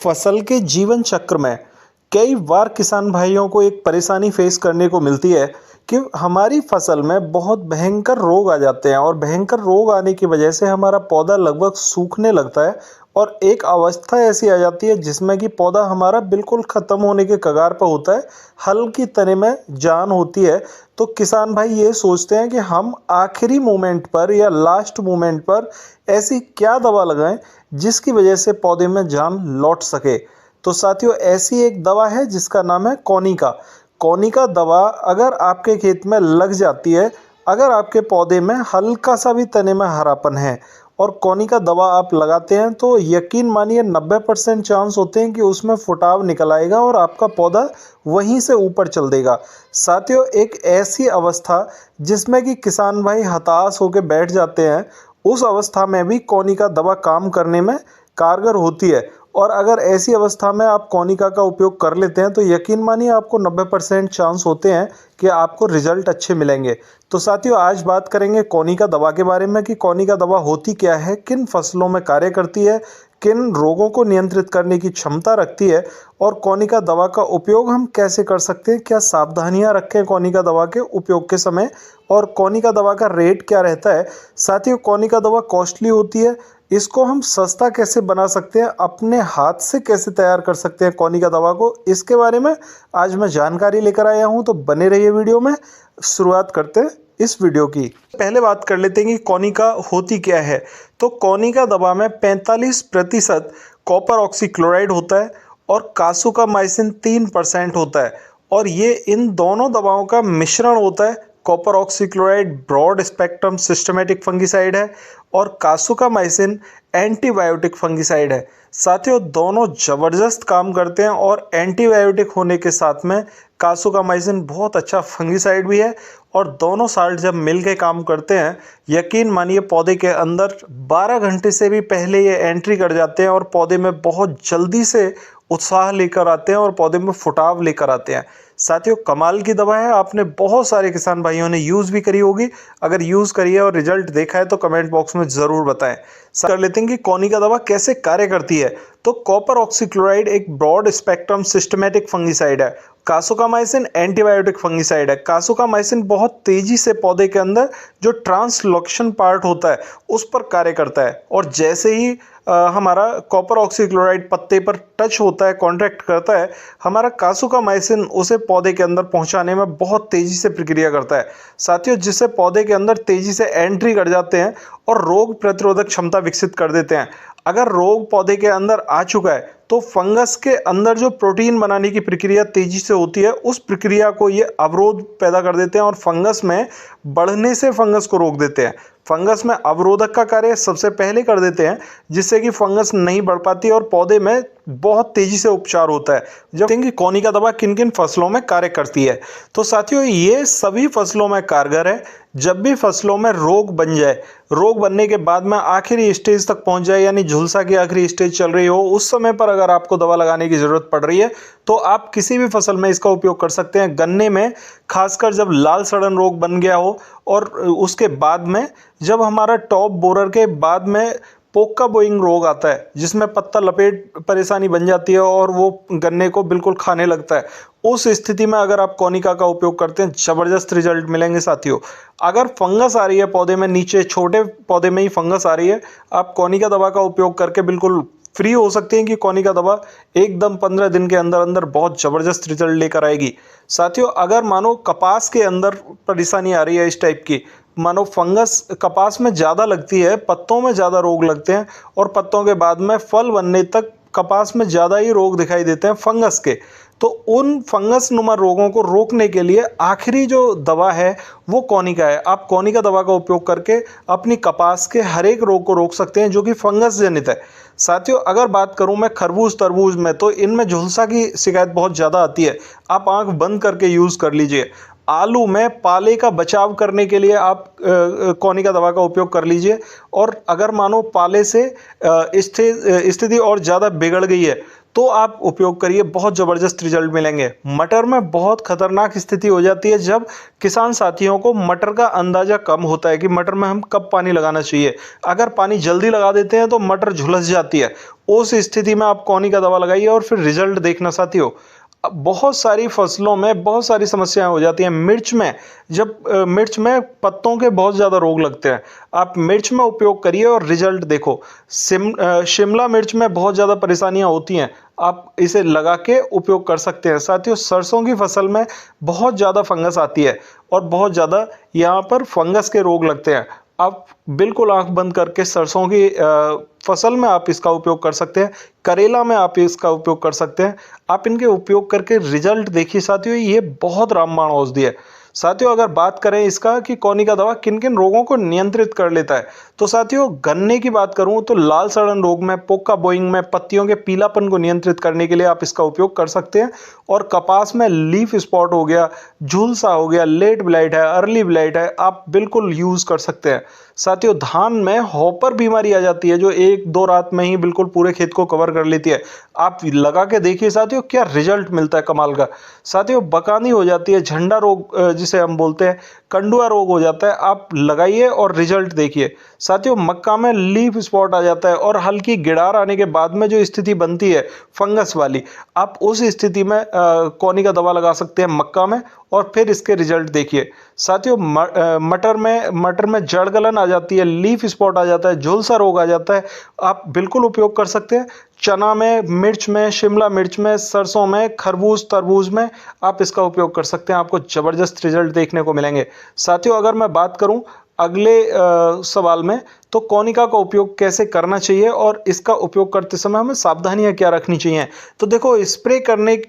फसल के जीवन चक्र में कई बार किसान भाइयों को एक परेशानी फेस करने को मिलती है कि हमारी फसल में बहुत भयंकर रोग आ जाते हैं और भयंकर रोग आने की वजह से हमारा पौधा लगभग सूखने लगता है और एक अवस्था ऐसी आ जाती है जिसमें कि पौधा हमारा बिल्कुल ख़त्म होने के कगार पर होता है। हल्की तने में जान होती है। तो किसान भाई ये सोचते हैं कि हम आखिरी मोमेंट पर या लास्ट मोमेंट पर ऐसी क्या दवा लगाएं जिसकी वजह से पौधे में जान लौट सके। तो साथियों, ऐसी एक दवा है जिसका नाम है कोनिका। कोनिका दवा अगर आपके खेत में लग जाती है, अगर आपके पौधे में हल्का सा भी तने में हरापन है और कोनिका दवा आप लगाते हैं तो यकीन मानिए 90% चांस होते हैं कि उसमें फुटाव निकल आएगा और आपका पौधा वहीं से ऊपर चल देगा। साथियों, एक ऐसी अवस्था जिसमें कि किसान भाई हताश होकर बैठ जाते हैं, उस अवस्था में भी कोनिका दवा काम करने में कारगर होती है। और अगर ऐसी अवस्था में आप कोनिका का उपयोग कर लेते हैं तो यकीन मानिए आपको 90% चांस होते हैं कि आपको रिजल्ट अच्छे मिलेंगे। तो साथियों, आज बात करेंगे कोनिका दवा के बारे में कि कोनिका दवा होती क्या है, किन फसलों में कार्य करती है, किन रोगों को नियंत्रित करने की क्षमता रखती है और कोनिका दवा का उपयोग हम कैसे कर सकते हैं, क्या सावधानियां रखें कोनिका दवा के उपयोग के समय और कोनिका दवा का रेट क्या रहता है। साथियों, कोनिका दवा कॉस्टली होती है, इसको हम सस्ता कैसे बना सकते हैं, अपने हाथ से कैसे तैयार कर सकते हैं कोनिका दवा को, इसके बारे में आज मैं जानकारी लेकर आया हूं। तो बने रहिए वीडियो में। शुरुआत करते हैं इस वीडियो की। पहले बात कर लेते हैं कि कोनिका होती क्या है। तो कोनिका दवा में 45% कॉपर ऑक्सीक्लोराइड होता है और कासुकामाइसिन 3% होता है और ये इन दोनों दवाओं का मिश्रण होता है। Copper oxychloride broad spectrum systematic fungicide है और कासुकामाइसिन एंटीबायोटिक फंगिसाइड है। साथियों, दोनों ज़बरदस्त काम करते हैं और एंटीबायोटिक होने के साथ में कासुकामाइसिन बहुत अच्छा फंगिसाइड भी है और दोनों साल्ट जब मिल के काम करते हैं, यकीन मानिए पौधे के अंदर 12 घंटे से भी पहले ये एंट्री कर जाते हैं और पौधे में बहुत जल्दी से उत्साह लेकर आते हैं और पौधे में फुटाव लेकर आते हैं। साथियों, कमाल की दवा है, आपने बहुत सारे किसान भाइयों ने यूज़ भी करी होगी। अगर यूज़ करी है और रिजल्ट देखा है तो कमेंट बॉक्स में ज़रूर बताएं। कर लेते हैं कि कोनिका दवा कैसे कार्य करती है। तो कॉपर ऑक्सीक्लोराइड एक ब्रॉड स्पेक्ट्रम सिस्टमेटिक फंगिसाइड है। कासुकामाइसिन एंटीबायोटिक फंगिसाइड है। कासुकामाइसिन बहुत तेजी से पौधे के अंदर जो ट्रांसलोकेशन पार्ट होता है उस पर कार्य करता है और जैसे ही हमारा कॉपर ऑक्सीक्लोराइड पत्ते पर टच होता है, कॉन्ट्रैक्ट करता है, हमारा कासुकामाइसिन उसे पौधे के अंदर पहुंचाने में बहुत तेजी से प्रक्रिया करता है। साथियों, जिससे पौधे के अंदर तेजी से एंट्री कर जाते हैं और रोग प्रतिरोधक क्षमता विकसित कर देते हैं। अगर रोग पौधे के अंदर आ चुका है तो फंगस के अंदर जो प्रोटीन बनाने की प्रक्रिया तेजी से होती है उस प्रक्रिया को ये अवरोध पैदा कर देते हैं और फंगस में बढ़ने से फंगस को रोक देते हैं। फंगस में अवरोधक का कार्य सबसे पहले कर देते हैं जिससे कि फंगस नहीं बढ़ पाती और पौधे में बहुत तेजी से उपचार होता है। जब देखेंगे कोनिका दवा किन किन फसलों में कार्य करती है, तो साथियों ये सभी फसलों में कारगर है। जब भी फसलों में रोग बन जाए, रोग बनने के बाद में आखिरी स्टेज तक पहुंच जाए, यानी झुलसा की आखिरी स्टेज चल रही हो, उस समय पर अगर आपको दवा लगाने की जरूरत पड़ रही है तो आप किसी भी फसल में इसका उपयोग कर सकते हैं। गन्ने में खासकर जब लाल सड़न रोग बन गया हो और उसके बाद में जब हमारा टॉप बोरर के बाद में पोका बोइंग रोग आता है जिसमें पत्ता लपेट परेशानी बन जाती है और वो गन्ने को बिल्कुल खाने लगता है, उस स्थिति में अगर आप कोनिका का उपयोग करते हैं ज़बरदस्त रिजल्ट मिलेंगे। साथियों, अगर फंगस आ रही है पौधे में, नीचे छोटे पौधे में ही फंगस आ रही है, आप कोनिका दवा का उपयोग करके बिल्कुल फ्री हो सकते हैं कि कोनिका दवा एकदम 15 दिन के अंदर अंदर बहुत ज़बरदस्त रिजल्ट लेकर आएगी। साथियों, अगर मानो कपास के अंदर परेशानी आ रही है इस टाइप की, मानो फंगस कपास में ज़्यादा लगती है, पत्तों में ज़्यादा रोग लगते हैं और पत्तों के बाद में फल बनने तक कपास में ज़्यादा ही रोग दिखाई देते हैं फंगस के, तो उन फंगस नुमा रोगों को रोकने के लिए आखिरी जो दवा है वो कोनिका है। आप कोनिका दवा का उपयोग करके अपनी कपास के हर एक रोग को रोक सकते हैं जो कि फंगस जनित है। साथियों, अगर बात करूं मैं खरबूज तरबूज में, तो इनमें झुलसा की शिकायत बहुत ज़्यादा आती है। आप आंख बंद करके यूज़ कर लीजिए। आलू में पाले का बचाव करने के लिए आप कोनिका दवा का उपयोग कर लीजिए और अगर मानो पाले से स्थिति और ज़्यादा बिगड़ गई है तो आप उपयोग करिए, बहुत ज़बरदस्त रिजल्ट मिलेंगे। मटर में बहुत खतरनाक स्थिति हो जाती है जब किसान साथियों को मटर का अंदाज़ा कम होता है कि मटर में हम कब पानी लगाना चाहिए। अगर पानी जल्दी लगा देते हैं तो मटर झुलस जाती है। उस स्थिति में आप कौनी का दवा लगाइए और फिर रिजल्ट देखना साथियों। अब बहुत सारी फसलों में बहुत सारी समस्याएं हो जाती हैं। मिर्च में जब मिर्च में पत्तों के बहुत ज़्यादा रोग लगते हैं, आप मिर्च में उपयोग करिए और रिजल्ट देखो। शिमला मिर्च में बहुत ज़्यादा परेशानियां होती हैं, आप इसे लगा के उपयोग कर सकते हैं। साथियों, सरसों की फसल में बहुत ज़्यादा फंगस आती है और बहुत ज़्यादा यहाँ पर फंगस के रोग लगते हैं। आप बिल्कुल आंख बंद करके सरसों की फसल में आप इसका उपयोग कर सकते हैं। करेला में आप इसका उपयोग कर सकते हैं। आप इनके उपयोग करके रिजल्ट देखिए साथियों, ये बहुत रामबाण औषधि है। साथियों, अगर बात करें इसका कि कौनी का दवा किन किन रोगों को नियंत्रित कर लेता है, तो साथियों गन्ने की बात करूं तो लाल सड़न रोग में, पोका बोइंग में, पत्तियों के पीलापन को नियंत्रित करने के लिए आप इसका उपयोग कर सकते हैं। और कपास में लीफ स्पॉट हो गया, झुलसा हो गया, लेट ब्लाइट है, अर्ली ब्लाइट है, आप बिल्कुल यूज कर सकते हैं। साथियों, धान में हॉपर बीमारी आ जाती है जो 1-2 रात में ही बिल्कुल पूरे खेत को कवर कर लेती है। आप लगा के देखिए साथियों, क्या रिजल्ट मिलता है कमाल का। साथियों, बकानी हो जाती है, झंडा रोग जिसे हम बोलते हैं, कंडुआ रोग हो जाता है, आप लगाइए और रिजल्ट देखिए। साथियों, मक्का में लीफ स्पॉट आ जाता है और हल्की गिड़ार आने के बाद में जो स्थिति बनती है फंगस वाली, आप उस स्थिति में कौनी का दवा लगा सकते हैं मक्का में और फिर इसके रिजल्ट देखिए। साथियों, मटर में जड़ गलन आ जाती है, लीफ स्पॉट आ जाता है, झुलसा रोग आ जाता है, आप बिल्कुल उपयोग कर सकते हैं। चना में, मिर्च में, शिमला मिर्च में, सरसों में, खरबूज तरबूज में आप इसका उपयोग कर सकते हैं। आपको ज़बरदस्त रिजल्ट देखने को मिलेंगे। साथियों, अगर मैं बात करूं अगले सवाल में, तो कौनिका का उपयोग कैसे करना चाहिए और इसका उपयोग करते समय हमें सावधानियां क्या रखनी चाहिए। तो देखो, स्प्रे करने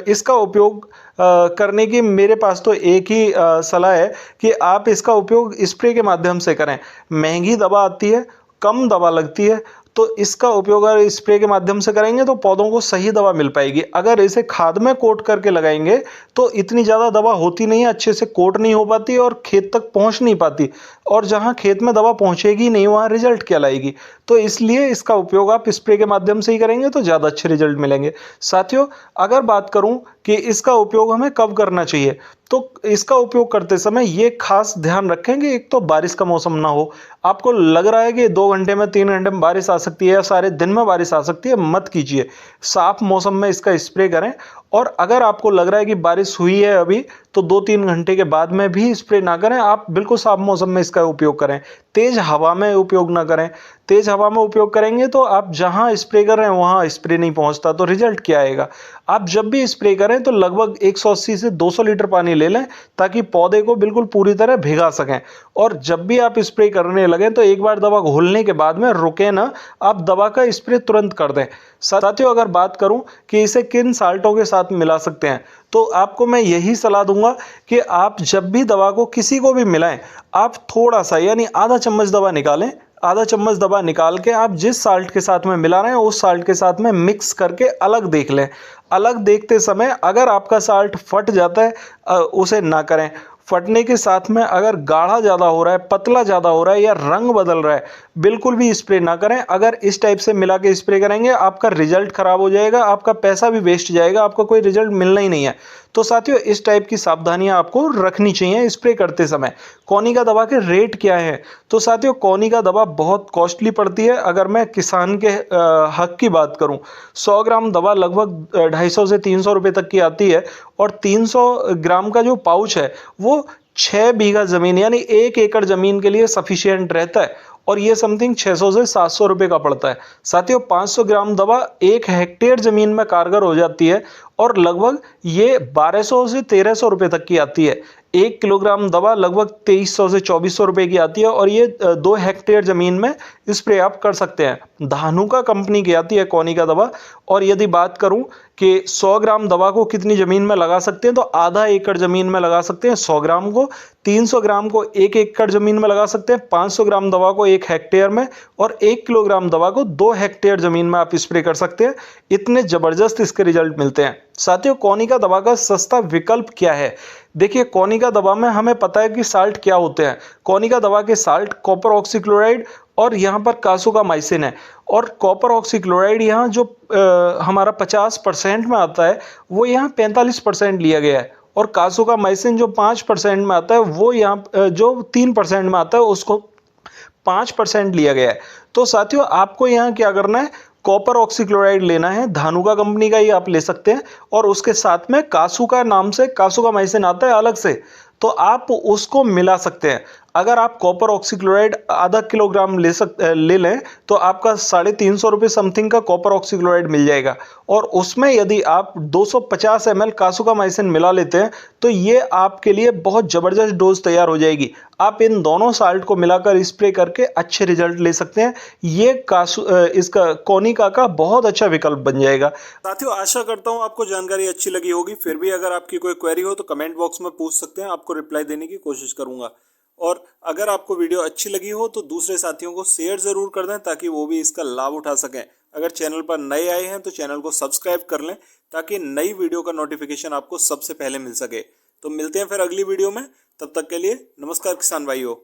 इसका उपयोग करने की मेरे पास तो एक ही सलाह है कि आप इसका उपयोग स्प्रे के माध्यम से करें। महंगी दवा आती है, कम दवा लगती है, तो इसका उपयोग अगर स्प्रे के माध्यम से करेंगे तो पौधों को सही दवा मिल पाएगी। अगर इसे खाद में कोट करके लगाएंगे तो इतनी ज़्यादा दवा होती नहीं है, अच्छे से कोट नहीं हो पाती और खेत तक पहुंच नहीं पाती, और जहां खेत में दवा पहुंचेगी नहीं वहां रिजल्ट क्या लाएगी। तो इसलिए इसका उपयोग आप स्प्रे के माध्यम से ही करेंगे तो ज़्यादा अच्छे रिजल्ट मिलेंगे। साथियों, अगर बात करूं कि इसका उपयोग हमें कब करना चाहिए, तो इसका उपयोग करते समय ये खास ध्यान रखें कि एक तो बारिश का मौसम ना हो। आपको लग रहा है कि 2 घंटे में, 3 घंटे में बारिश आ सकती है या सारे दिन में बारिश आ सकती है, मत कीजिए। साफ मौसम में इसका स्प्रे करें। और अगर आपको लग रहा है कि बारिश हुई है अभी, तो 2-3 घंटे के बाद में भी स्प्रे ना करें, आप बिल्कुल साफ मौसम में इसका उपयोग करें। तेज हवा में उपयोग ना करें। तेज हवा में उपयोग करेंगे तो आप जहां स्प्रे कर रहे हैं वहां स्प्रे नहीं पहुंचता, तो रिजल्ट क्या आएगा। आप जब भी स्प्रे करें तो लगभग 180 से 200 लीटर पानी ले लें ताकि पौधे को बिल्कुल पूरी तरह भिगा सकें। और जब भी आप स्प्रे करने लगें तो एक बार दवा घोलने के बाद में रुके ना, आप दवा का स्प्रे तुरंत कर दें। साथियों, अगर बात करूं कि इसे किन साल्टों के साथ मिला सकते हैं, तो आपको मैं यही सलाह दूंगा कि आप जब भी दवा को किसी को भी मिलाएं, आप थोड़ा सा यानी आधा चम्मच दवा निकालें। आधा चम्मच दवा निकाल के आप जिस साल्ट के साथ में मिला रहे हैं उस साल्ट के साथ में मिक्स करके अलग देख लें। अलग देखते समय अगर आपका साल्ट फट जाता है उसे ना करें। फटने के साथ में अगर गाढ़ा ज़्यादा हो रहा है, पतला ज़्यादा हो रहा है या रंग बदल रहा है, बिल्कुल भी स्प्रे ना करें। अगर इस टाइप से मिला के स्प्रे करेंगे आपका रिजल्ट खराब हो जाएगा, आपका पैसा भी वेस्ट जाएगा, आपको कोई रिजल्ट मिलना ही नहीं है। तो साथियों, इस टाइप की सावधानियां आपको रखनी चाहिए स्प्रे करते समय। कौनी का दवा के रेट क्या है, तो साथियों कौनी का दवा बहुत कॉस्टली पड़ती है। अगर मैं किसान के हक की बात करूं, 100 ग्राम दवा लगभग 250 से 300 रुपये तक की आती है। और 300 ग्राम का जो पाउच है वो 6 बीघा जमीन यानी 1 एकड़ जमीन के लिए सफिशिएंट रहता है, और ये समथिंग 600 से 700 रुपये का पड़ता है। साथियों, 500 ग्राम दवा 1 हेक्टेयर जमीन में कारगर हो जाती है और लगभग ये 1200 से 1300 रुपये तक की आती है। 1 किलोग्राम दवा लगभग 2300 से 2400 रुपये की आती है और ये 2 हेक्टेयर जमीन में स्प्रे आप कर सकते हैं। धानुका कंपनी की आती है कौनी का दवा। और यदि बात करूं कि 100 ग्राम दवा को कितनी जमीन में लगा सकते हैं, तो आधा एकड़ जमीन में लगा सकते हैं 100 ग्राम को, 300 ग्राम को 1 एकड़ जमीन में लगा सकते हैं, 500 ग्राम दवा को 1 हेक्टेयर में, और 1 किलोग्राम दवा को 2 हेक्टेयर जमीन में आप स्प्रे कर सकते हैं। इतने जबरदस्त इसके रिजल्ट मिलते हैं। साथियों, कौनी का दवा का सस्ता विकल्प क्या है? देखिए कोनिका दवा में हमें पता है कि साल्ट क्या होते हैं। कोनिका दवा के साल्ट कॉपर ऑक्सीक्लोराइड और यहाँ पर कासुकामाइसिन है। और कॉपर ऑक्सीक्लोराइड यहाँ जो हमारा 50% में आता है वो यहाँ 45% लिया गया है। और कासुकामाइसिन जो 5% में आता है वो यहाँ जो 3% में आता है उसको 5% लिया गया है। तो साथियों आपको यहाँ क्या करना है, कॉपर ऑक्सीक्लोराइड लेना है, धानुका कंपनी का ही आप ले सकते हैं। और उसके साथ में कासुका नाम से कासुकामाइसिन आता है अलग से, तो आप उसको मिला सकते हैं। अगर आप कॉपर ऑक्सीक्लोराइड आधा किलोग्राम ले लें तो आपका 350 रुपये समथिंग का कॉपर ऑक्सीक्लोराइड मिल जाएगा। और उसमें यदि आप 250 ml कासुकामाइसिन मिला लेते हैं तो ये आपके लिए बहुत ज़बरदस्त डोज तैयार हो जाएगी। आप इन दोनों साल्ट को मिलाकर स्प्रे करके अच्छे रिजल्ट ले सकते हैं। ये इसका कोनिका का बहुत अच्छा विकल्प बन जाएगा। साथियों आशा करता हूँ आपको जानकारी अच्छी लगी होगी। फिर भी अगर आपकी कोई क्वेरी हो तो कमेंट बॉक्स में पूछ सकते हैं, आपको रिप्लाई देने की कोशिश करूंगा। और अगर आपको वीडियो अच्छी लगी हो तो दूसरे साथियों को शेयर जरूर कर दें ताकि वो भी इसका लाभ उठा सकें। अगर चैनल पर नए आए हैं तो चैनल को सब्सक्राइब कर लें ताकि नई वीडियो का नोटिफिकेशन आपको सबसे पहले मिल सके। तो मिलते हैं फिर अगली वीडियो में, तब तक के लिए नमस्कार किसान भाइयों।